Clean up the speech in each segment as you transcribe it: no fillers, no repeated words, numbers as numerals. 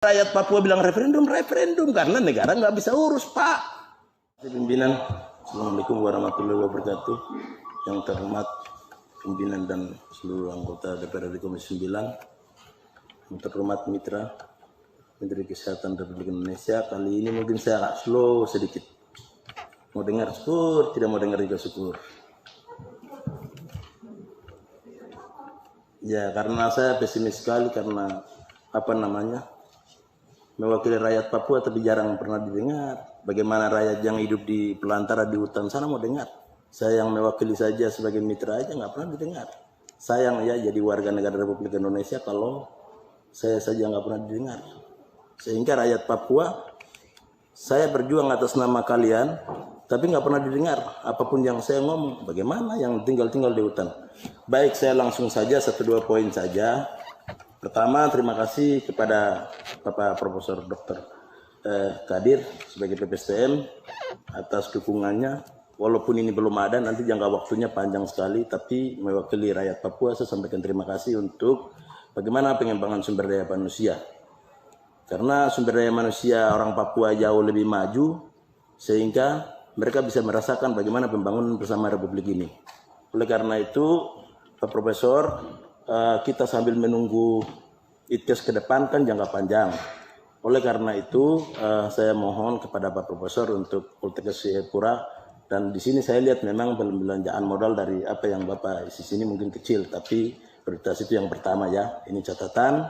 Rakyat Papua bilang referendum karena negara nggak bisa urus, Pak. Pimpinan, Assalamualaikum warahmatullahi wabarakatuh. Yang terhormat pimpinan dan seluruh anggota DPRD Komisi 9, yang terhormat mitra Menteri Kesehatan Republik Indonesia. Kali ini mungkin saya agak slow sedikit. Mau dengar syukur, tidak mau dengar juga syukur. Ya, karena saya pesimis sekali karena mewakili rakyat Papua tapi jarang pernah didengar. Bagaimana rakyat yang hidup di pelantara di hutan sana mau dengar? Saya yang mewakili saja sebagai mitra aja nggak pernah didengar. Sayang ya jadi warga negara Republik Indonesia kalau saya saja nggak pernah didengar. Sehingga rakyat Papua, saya berjuang atas nama kalian, tapi nggak pernah didengar. Apapun yang saya ngomong, bagaimana yang tinggal di hutan? Baik, saya langsung saja 1-2 poin saja. Pertama, terima kasih kepada Bapak Profesor Dr. Kadir sebagai PPSTM atas dukungannya. Walaupun ini belum ada, nanti jangka waktunya panjang sekali, tapi mewakili rakyat Papua saya sampaikan terima kasih untuk bagaimana pengembangan sumber daya manusia. Karena sumber daya manusia orang Papua jauh lebih maju, sehingga mereka bisa merasakan bagaimana pembangunan bersama Republik ini. Oleh karena itu, Pak Profesor, kita sambil menunggu ITKES ke depan kan jangka panjang. Oleh karena itu saya mohon kepada Pak Profesor untuk Poltekkes Jayapura, dan di sini saya lihat memang pembelanjaan modal dari apa yang Bapak isi sini mungkin kecil, tapi prioritas itu yang pertama ya. Ini catatan.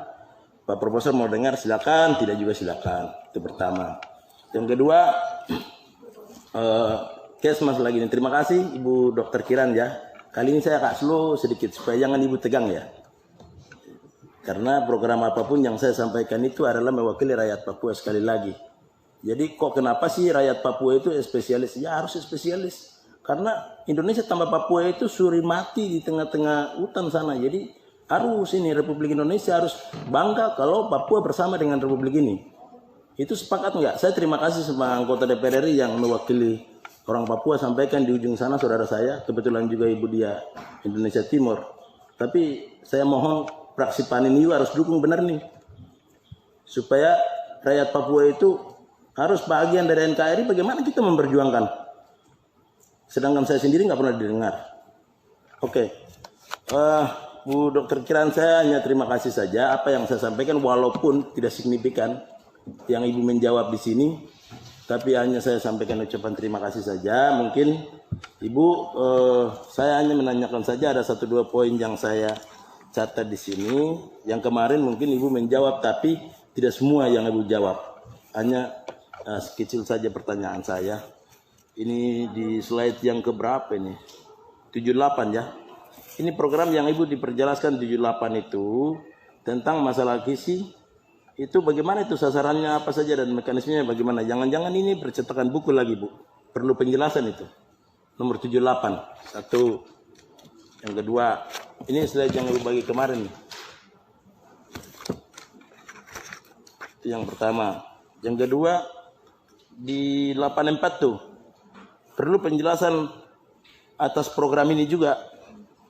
Pak Profesor mau dengar silakan, tidak juga silakan. Itu pertama. Yang kedua, Kesmas lagi nih. Terima kasih Ibu Dr. Kiran ya. Kali ini saya agak slow sedikit supaya jangan Ibu tegang ya. Karena program apapun yang saya sampaikan itu adalah mewakili rakyat Papua sekali lagi. Jadi kok kenapa sih rakyat Papua itu spesialis? Ya harus spesialis. Karena Indonesia tambah Papua itu suri mati di tengah-tengah hutan sana. Jadi harus ini Republik Indonesia harus bangga kalau Papua bersama dengan Republik ini. Itu sepakat nggak? Saya terima kasih sama anggota DPR RI yang mewakili orang Papua, sampaikan di ujung sana saudara saya, kebetulan juga ibu dia Indonesia Timur. Tapi saya mohon fraksi PAN ini harus dukung benar nih. Supaya rakyat Papua itu harus bagian dari NKRI, bagaimana kita memperjuangkan. Sedangkan saya sendiri nggak pernah didengar. Oke. Bu Dr. Kiran, saya hanya terima kasih saja apa yang saya sampaikan walaupun tidak signifikan yang Ibu menjawab di sini. Tapi hanya saya sampaikan ucapan terima kasih saja. Mungkin Ibu, saya hanya menanyakan saja ada 1-2 poin yang saya catat di sini. Yang kemarin mungkin Ibu menjawab, tapi tidak semua yang Ibu jawab. Hanya sekecil saja pertanyaan saya. Ini di slide yang keberapa ini? 78 ya. Ini program yang Ibu diperjelaskan 78 itu tentang masalah gizi. Itu bagaimana itu sasarannya apa saja dan mekanismenya bagaimana? Jangan-jangan ini percetakan buku lagi Bu. Perlu penjelasan itu. Nomor 78. Satu. Yang kedua, ini slide yang Ibu bagi kemarin. Itu yang pertama. Yang kedua, di 84 tuh. Perlu penjelasan atas program ini juga.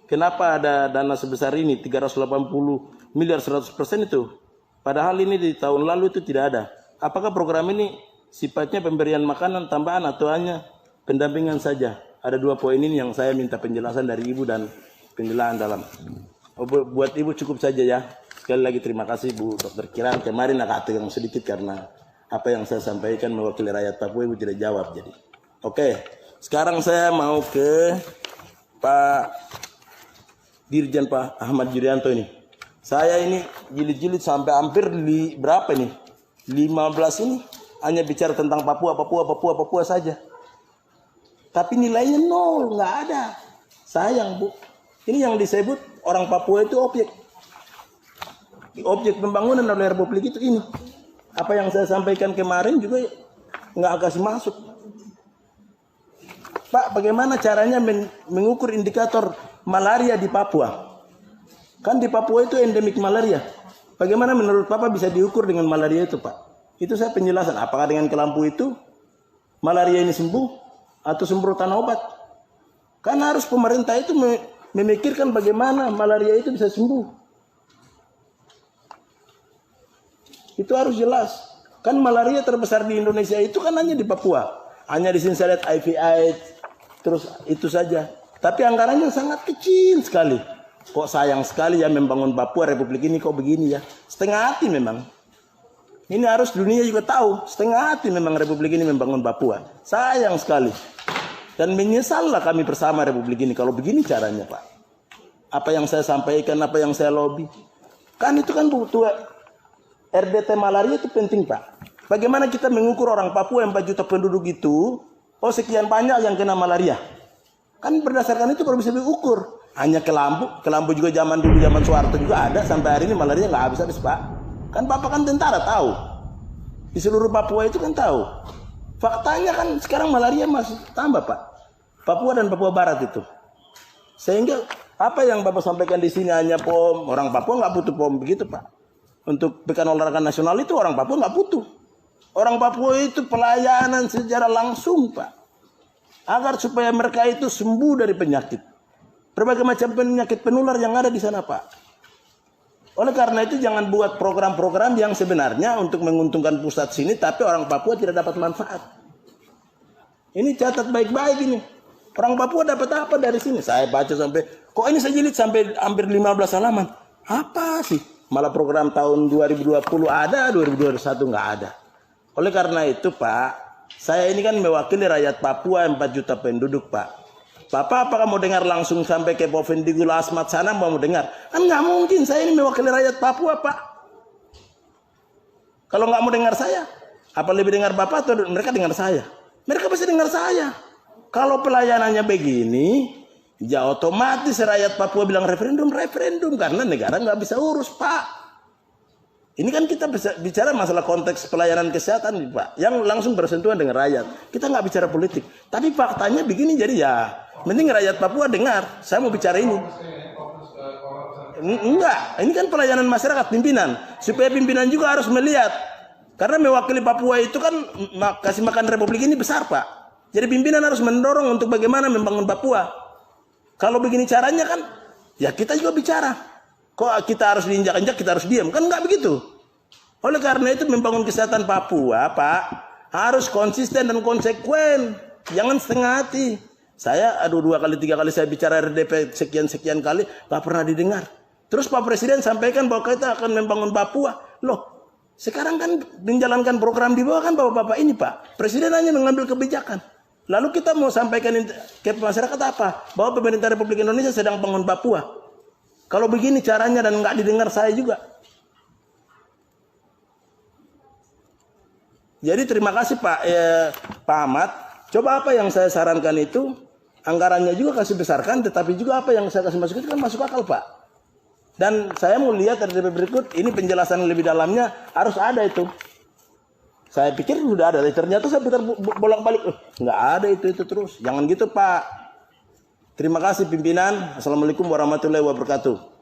Kenapa ada dana sebesar ini 380 miliar 100% itu? Padahal ini di tahun lalu itu tidak ada. Apakah program ini sifatnya pemberian makanan tambahan atau hanya pendampingan saja? Ada 2 poin ini yang saya minta penjelasan dari Ibu dan penjelasan dalam. Buat Ibu cukup saja ya. Sekali lagi terima kasih Bu Dr. Kiran. Kemarin agak tegang sedikit karena apa yang saya sampaikan mewakili rakyat Papua Ibu tidak jawab jadi. Oke, sekarang saya mau ke Pak Dirjen Pak Ahmad Yuryanto ini. Saya ini jilid-jilid sampai hampir berapa nih? 15 ini hanya bicara tentang Papua saja. Tapi nilainya 0, nggak ada. Sayang Bu. Ini yang disebut orang Papua itu objek pembangunan oleh Republik itu ini. Apa yang saya sampaikan kemarin juga nggak kasih masuk. Pak, bagaimana caranya mengukur indikator malaria di Papua? Kan di Papua itu endemik malaria. Bagaimana menurut Bapak bisa diukur dengan malaria itu Pak? Itu saya penjelasan. Apakah dengan ke lampu itu malaria ini sembuh atau semprotan obat? Karena harus pemerintah itu memikirkan bagaimana malaria itu bisa sembuh. Itu harus jelas. Kan malaria terbesar di Indonesia itu kan hanya di Papua. Hanya di sini saya lihat HIV/AIDS, terus itu saja. Tapi anggarannya sangat kecil sekali. Kok sayang sekali ya membangun Papua Republik ini kok begini ya. Setengah hati memang. Ini harus dunia juga tahu. Setengah hati memang Republik ini membangun Papua. Sayang sekali. Dan menyesallah kami bersama Republik ini kalau begini caranya Pak. Apa yang saya sampaikan, apa yang saya lobby. Kan itu kan butuh RDT malaria itu penting Pak. Bagaimana kita mengukur orang Papua yang 4 juta penduduk itu, oh sekian banyak yang kena malaria. Kan berdasarkan itu baru bisa diukur. Hanya Kelambu juga zaman dulu, zaman Soeharto juga ada. Sampai hari ini malaria nggak habis-habis Pak. Kan Bapak kan tentara tahu. Di seluruh Papua itu kan tahu. Faktanya kan sekarang malaria masih tambah Pak. Papua dan Papua Barat itu. Sehingga apa yang Bapak sampaikan di sini hanya POM. Orang Papua nggak butuh POM begitu Pak. Untuk Pekan Olahraga Nasional itu orang Papua nggak butuh. Orang Papua itu pelayanan secara langsung Pak. Agar supaya mereka itu sembuh dari penyakit. Berbagai macam penyakit penular yang ada di sana Pak. Oleh karena itu jangan buat program-program yang sebenarnya untuk menguntungkan pusat sini. Tapi orang Papua tidak dapat manfaat. Ini catat baik-baik ini. Orang Papua dapat apa dari sini? Saya baca sampai, kok ini saya jilid sampai hampir 15 halaman. Apa sih? Malah program tahun 2020 ada, 2021 nggak ada. Oleh karena itu Pak, saya ini kan mewakili rakyat Papua 4 juta penduduk Pak. Bapak apakah mau dengar langsung sampai ke Bovendigul Asmat sana mau dengar? Kan nggak mungkin, saya ini mewakili rakyat Papua Pak. Kalau nggak mau dengar saya, apa lebih dengar Bapak atau mereka dengar saya? Mereka pasti dengar saya. Kalau pelayanannya begini, ya otomatis rakyat Papua bilang referendum karena negara nggak bisa urus Pak. Ini kan kita bicara masalah konteks pelayanan kesehatan Pak, yang langsung bersentuhan dengan rakyat. Kita nggak bicara politik. Tapi faktanya begini, jadi ya mending rakyat Papua dengar. Saya mau bicara ini. Enggak, ini kan pelayanan masyarakat pimpinan. Supaya pimpinan juga harus melihat. Karena mewakili Papua itu kan kasih makan Republik ini besar Pak. Jadi pimpinan harus mendorong untuk bagaimana membangun Papua. Kalau begini caranya kan, ya kita juga bicara. Kok kita harus diinjak-injak, kita harus diam? Kan nggak begitu. Oleh karena itu membangun kesehatan Papua, Pak, harus konsisten dan konsekuen. Jangan setengah hati. Saya, 2 kali, 3 kali saya bicara RDP sekian-sekian kali, tak pernah didengar. Terus Pak Presiden sampaikan bahwa kita akan membangun Papua. Loh, sekarang kan menjalankan program di bawah kan bapak-bapak ini Pak. Presiden hanya mengambil kebijakan. Lalu kita mau sampaikan ke masyarakat apa? Bahwa pemerintah Republik Indonesia sedang bangun Papua. Kalau begini caranya dan nggak didengar saya juga. Jadi terima kasih Pak Ahmad. Coba apa yang saya sarankan itu, anggarannya juga kasih besarkan, tetapi juga apa yang saya kasih masuk itu kan masuk akal Pak. Dan saya mau lihat RDP berikut, ini penjelasan lebih dalamnya harus ada itu. Saya pikir sudah ada, ternyata saya putar bolak-balik, nggak ada itu terus. Jangan gitu Pak. Terima kasih pimpinan. Assalamualaikum warahmatullahi wabarakatuh.